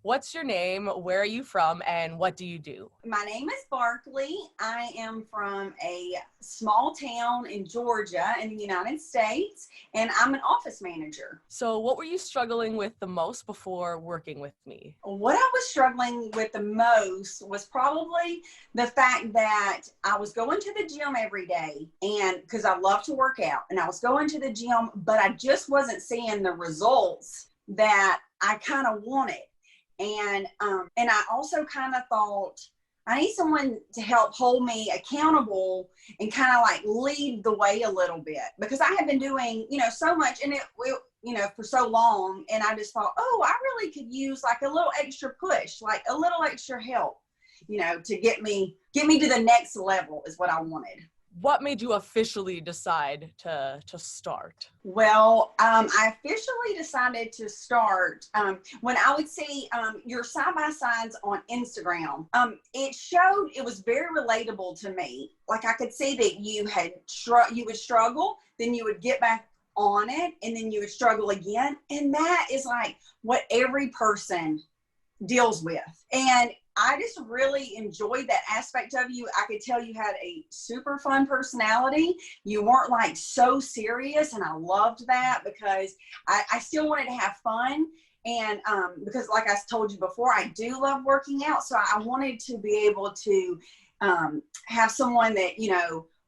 What's your name? Where are you from? And what do you do? My name is Barkley. I am from a small town in Georgia in the United States, and I'm an office manager. So what were you struggling with the most before working with me? What I was struggling with the most was probably the fact that I was going to the gym every day, and because I love to work out, and I was going to the gym, but I just wasn't seeing the results that I kind of wanted. And I also kind of thought I need someone to help hold me accountable and kind of like lead the way a little bit, because I have been doing, so much and for so long. And I just thought, oh, I really could use like a little extra push, like a little extra help, to get me to the next level is what I wanted. What made you officially decide to start? Well, I officially decided to start when I would see your side-by-sides on Instagram. It was very relatable to me. Like I could see that you would struggle, then you would get back on it, and then you would struggle again. And that is like what every person deals with. And I just really enjoyed that aspect of you. I could tell you had a super fun personality. You weren't like so serious, and I loved that because I still wanted to have fun. And because like I told you before, I do love working out. So I wanted to be able to have someone that,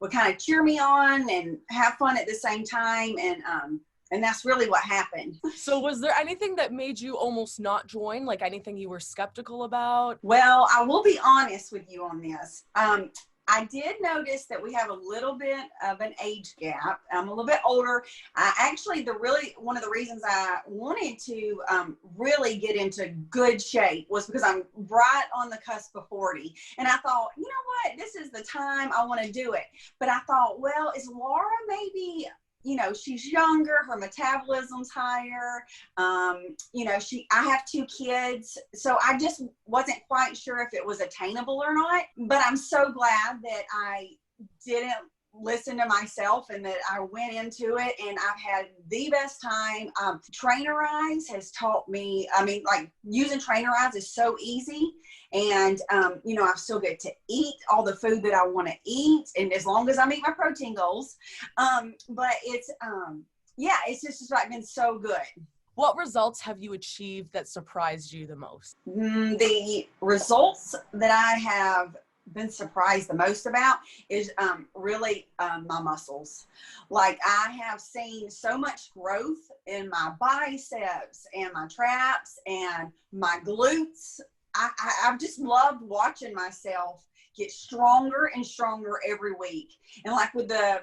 would kind of cheer me on and have fun at the same time. And that's really what happened. So was there anything that made you almost not join? Like anything you were skeptical about? Well, I will be honest with you on this. I did notice that we have a little bit of an age gap. I'm a little bit older. One of the reasons I wanted to really get into good shape was because I'm right on the cusp of 40. And I thought, you know what, this is the time I want to do it. But I thought, well, is Laura maybe, she's younger, her metabolism's higher. I have 2 kids. So I just wasn't quite sure if it was attainable or not, but I'm so glad that I didn't listen to myself and that I went into it, and I've had the best time. Trainerize has taught me, using Trainerize is so easy. And, I still get to eat all the food that I want to eat. And as long as I meet my protein goals, but it's just like been so good. What results have you achieved that surprised you the most? The results that I have been surprised the most about is really my muscles. Like I have seen so much growth in my biceps and my traps and my glutes. I've just loved watching myself get stronger and stronger every week. And like with the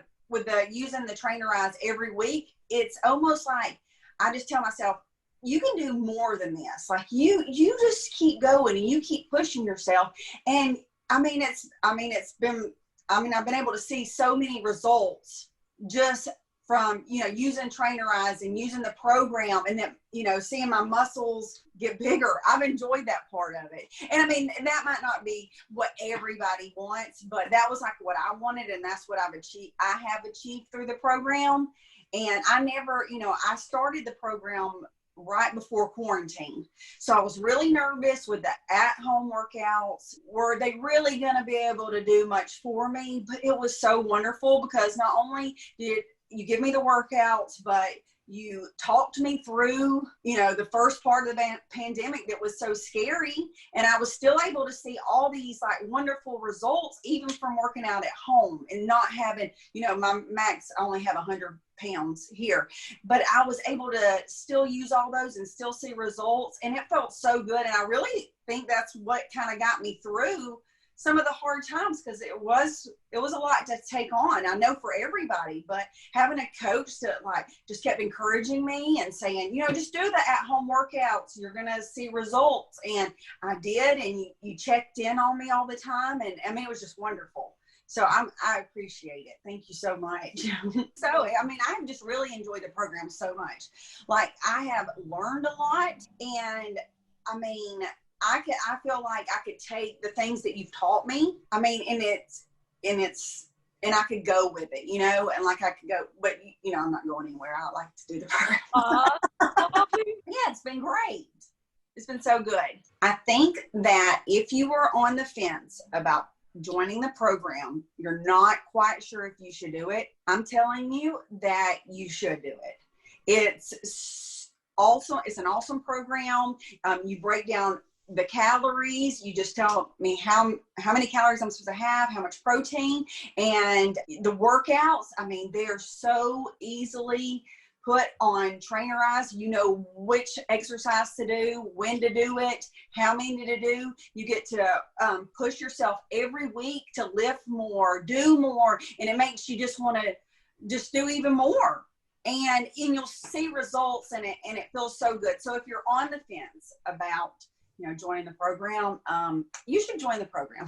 using the Trainerize every week, it's almost like I just tell myself, you can do more than this. Like you just keep going and you keep pushing yourself. And I've been able to see so many results just from, using Trainerize and using the program, and then, seeing my muscles get bigger. I've enjoyed that part of it. And that might not be what everybody wants, but that was like what I wanted. And that's what I have achieved through the program. And I never, I started the program right before quarantine. So I was really nervous with the at-home workouts. Were they really going to be able to do much for me? But it was so wonderful because not only did you give me the workouts, but you talked me through, the first part of the pandemic that was so scary. And I was still able to see all these like wonderful results, even from working out at home and not having, my max, I only have 100 pounds here, but I was able to still use all those and still see results. And it felt so good. And I really think that's what kind of got me through some of the hard times, because it was a lot to take on. I know for everybody, but having a coach that like just kept encouraging me and saying, just do the at-home workouts, you're gonna see results. And I did, and you checked in on me all the time, and it was just wonderful. So I appreciate it. Thank you so much. So I've just really enjoyed the program so much. Like I have learned a lot, and I feel like I could take the things that you've taught me. And I could go with it, and like I could go, but I'm not going anywhere. I like to do the program. Yeah, it's been great. It's been so good. I think that if you were on the fence about joining the program, you're not quite sure if you should do it, I'm telling you that you should do it. It's an awesome program. You break down the calories. You just tell me how many calories I'm supposed to have, how much protein, and the workouts. I mean, they're so easily put on Trainer Eyes. You know which exercise to do, when to do it, how many to do. You get to push yourself every week to lift more, do more, and it makes you just want to just do even more. And you'll see results, and it feels so good. So if you're on the fence about joining the program, you should join the program.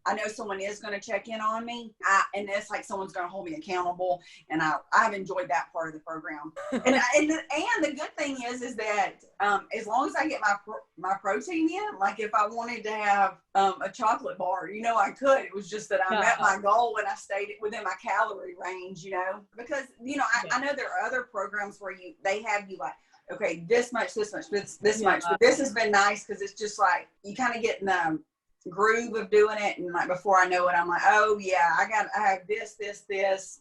I know someone is going to check in on me, and it's like someone's going to hold me accountable, and I've enjoyed that part of the program. And the good thing is that as long as I get my protein in, like if I wanted to have a chocolate bar, I could. It was just that I met my goal when I stayed within my calorie range, because I know there are other programs where they have you like, okay, this much, this much, this much. But this has been nice because it's just like you kind of get in the groove of doing it, and like before I know it, I'm like, oh yeah, I have this,